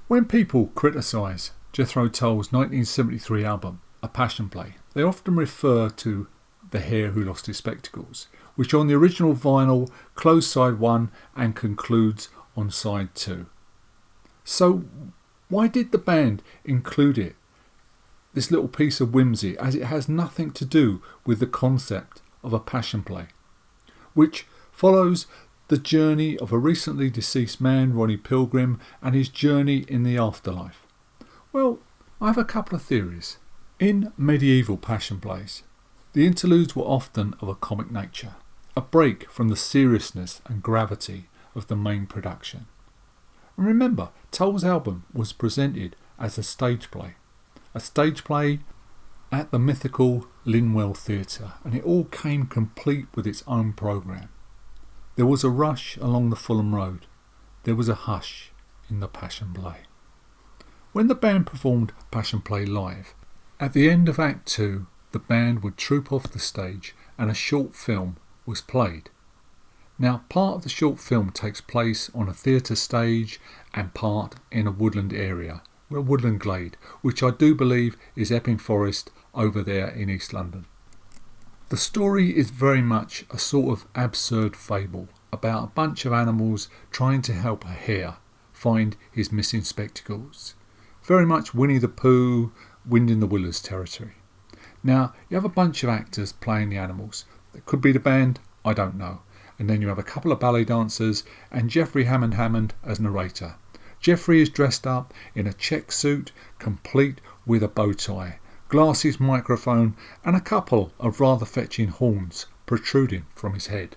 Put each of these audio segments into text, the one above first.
When people criticise Jethro Tull's 1973 album, A Passion Play, they often refer to the Hare Who Lost His Spectacles, which on the original vinyl closed side 1 and concludes on side 2. So why did the band include it, this little piece of whimsy, as it has nothing to do with the concept of a passion play, which follows the journey of a recently deceased man, Ronnie Pilgrim, and his journey in the afterlife? Well, I have a couple of theories. In medieval passion plays, the interludes were often of a comic nature, a break from the seriousness and gravity of the main production. And remember, Tull's album was presented as a stage play at the mythical Linwell Theatre, and it all came complete with its own programme. There was a rush along the Fulham Road. There was a hush in the Passion Play. When the band performed Passion Play live, at the end of Act 2, the band would troop off the stage and a short film was played. Now, part of the short film takes place on a theatre stage and part in a woodland area, a woodland glade, which I do believe is Epping Forest over there in East London. The story is very much a sort of absurd fable about a bunch of animals trying to help a hare find his missing spectacles. Very much Winnie the Pooh, Wind in the Willows territory. Now, you have a bunch of actors playing the animals. It could be the band, I don't know. And then you have a couple of ballet dancers and Jeffrey Hammond as narrator. Jeffrey is dressed up in a check suit, complete with a bow tie, glasses, microphone, and a couple of rather fetching horns protruding from his head.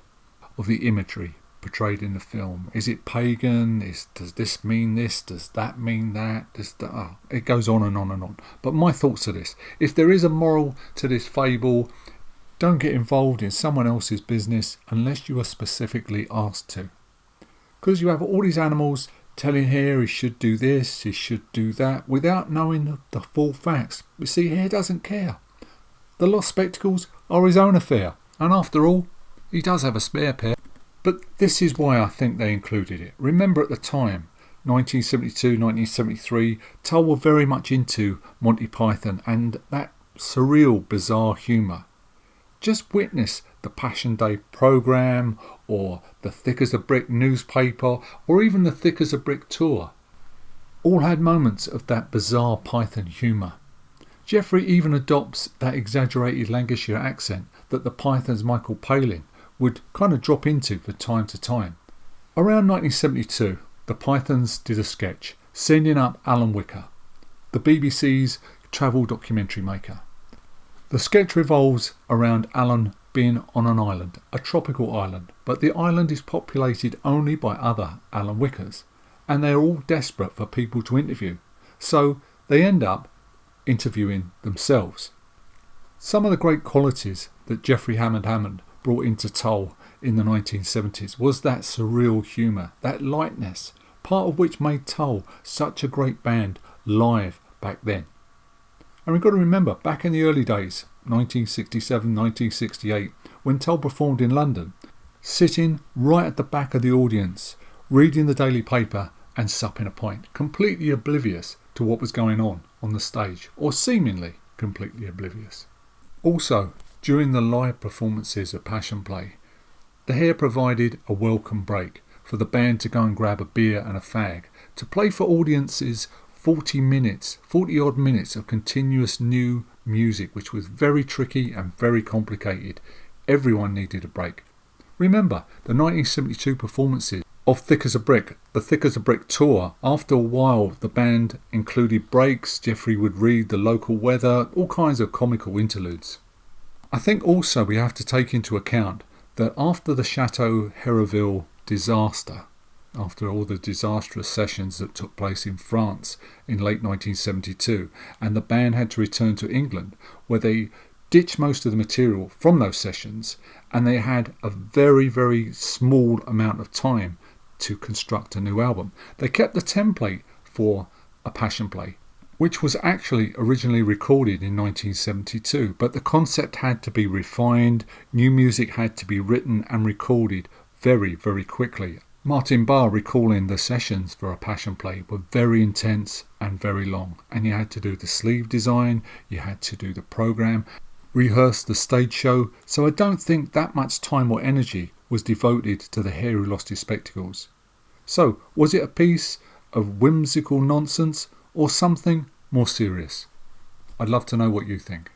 Of the imagery portrayed in the film, is it pagan? Does this mean this? Does that mean that? It goes on and on and on. But my thoughts are this: if there is a moral to this fable, don't get involved in someone else's business unless you are specifically asked to. Because you have all these animals telling Hare he should do this, he should do that, without knowing the full facts. You see, Hare doesn't care. The lost spectacles are his own affair, and after all, he does have a spare pair. But this is why I think they included it. Remember, at the time, 1972, 1973, Tull were very much into Monty Python and that surreal, bizarre humour. Just witness the Passion Day programme, or the Thick as a Brick newspaper, or even the Thick as a Brick tour. All had moments of that bizarre Python humour. Jeffrey even adopts that exaggerated Lancashire accent that the Python's Michael Palin would kind of drop into from time to time. Around 1972, the Pythons did a sketch sending up Alan Wicker, the BBC's travel documentary maker. The sketch revolves around Alan being on an island, a tropical island, but the island is populated only by other Alan Wickers, and they are all desperate for people to interview, so they end up interviewing themselves. Some of the great qualities that Jeffrey Hammond brought into Tull in the 1970s was that surreal humour, that lightness, part of which made Tull such a great band live back then. And we've got to remember, back in the early days, 1967, 1968, when Tull performed in London, sitting right at the back of the audience, reading the daily paper and supping a pint, completely oblivious to what was going on the stage, or seemingly completely oblivious. Also, during the live performances of Passion Play, the Hare provided a welcome break for the band to go and grab a beer and a fag, to play for audiences 40 odd minutes of continuous new music, which was very tricky and very complicated. Everyone needed a break. Remember, the 1972 performances of Thick as a Brick, the Thick as a Brick tour, after a while the band included breaks. Jeffrey would read the local weather, all kinds of comical interludes. I think also we have to take into account that after the Chateau Hereville disaster, after all the disastrous sessions that took place in France in late 1972, and the band had to return to England, where they ditched most of the material from those sessions, and they had a very, very small amount of time to construct a new album. They kept the template for A Passion Play, which was actually originally recorded in 1972, but the concept had to be refined, new music had to be written and recorded very, very quickly. Martin Barr recalling the sessions for a Passion Play were very intense and very long, and you had to do the sleeve design, you had to do the programme, rehearse the stage show, so I don't think that much time or energy was devoted to the Hare who lost his spectacles. So, was it a piece of whimsical nonsense or something more serious? I'd love to know what you think.